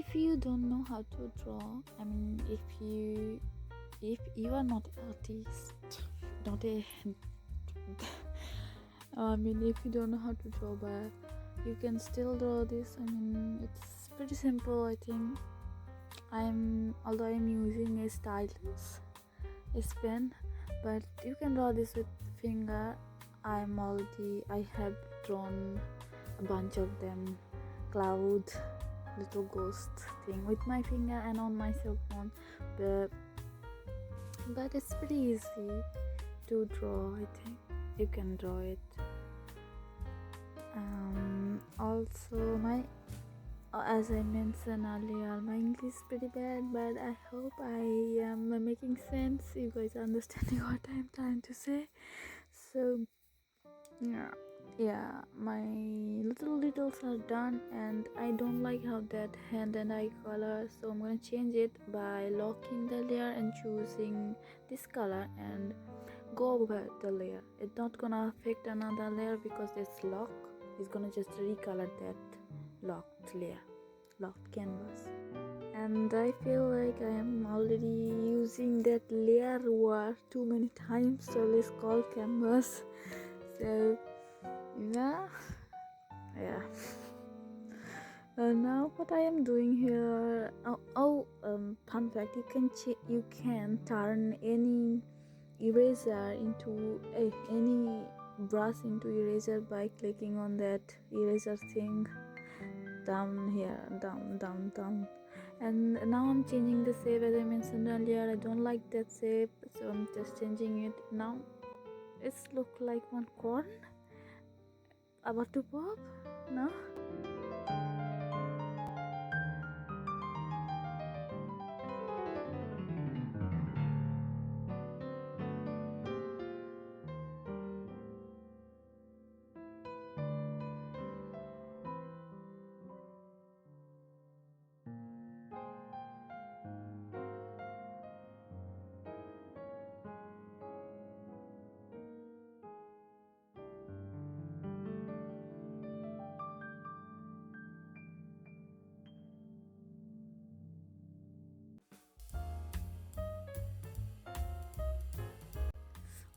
if you don't know how to draw, I mean, if you are not artist, not a I mean, if you don't know how to draw, but you can still draw this. I mean, it's pretty simple. I think although I'm using a stylus, a pen, but you can draw this with finger. I have drawn a bunch of them, cloud, little ghost thing with my finger and on my cell phone, but it's pretty easy to draw. I think you can draw it. Also, my as I mentioned earlier, my English is pretty bad, but I hope I am making sense. You guys are understanding what I'm trying to say. So yeah, my little littles are done, and I don't like how that hand and eye color, so I'm gonna change it by locking the layer and choosing this color and go over the layer. It's not gonna affect another layer because this lock is gonna just recolor that locked canvas. And I feel like I am already using that layer word too many times, so let's call canvas. So yeah. Now what I am doing here, fun fact, you can turn any eraser into any brush into eraser by clicking on that eraser thing down here, down. And now I'm changing the shape. As I mentioned earlier, I don't like that shape, so I'm just changing it. Now it's look like one corn about to pop. No.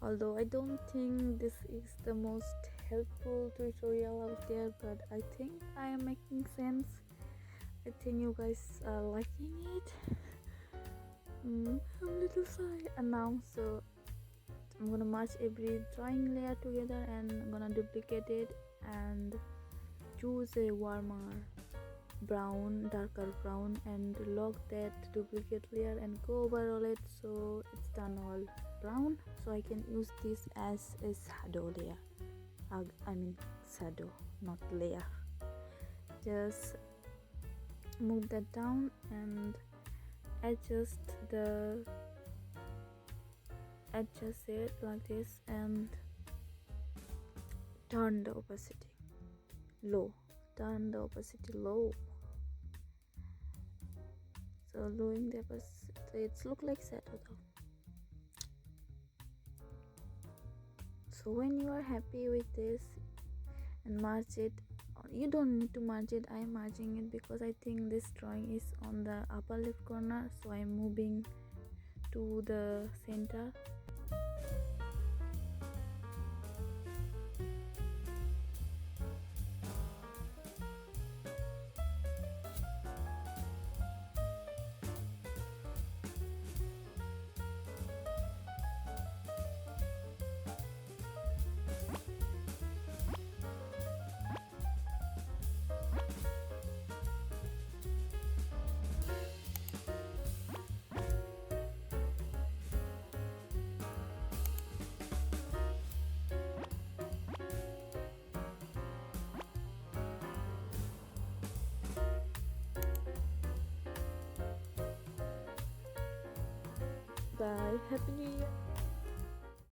Although I don't think this is the most helpful tutorial out there, but I think I am making sense. I think you guys are liking it. I'm a little shy and now, so I'm gonna merge every drawing layer together and I'm gonna duplicate it and choose a warmer brown, darker brown, and lock that duplicate layer and go over all it so it's done all brown, so I can use this as a shadow layer. Shadow, not layer. Just move that down and adjust it like this and turn the opacity low. So lowering the opacity, it's look like shadow though. So when you are happy with this and merge it, you don't need to merge it. I'm merging it because I think this drawing is on the upper left corner, so I'm moving to the center. Bye. Happy New Year.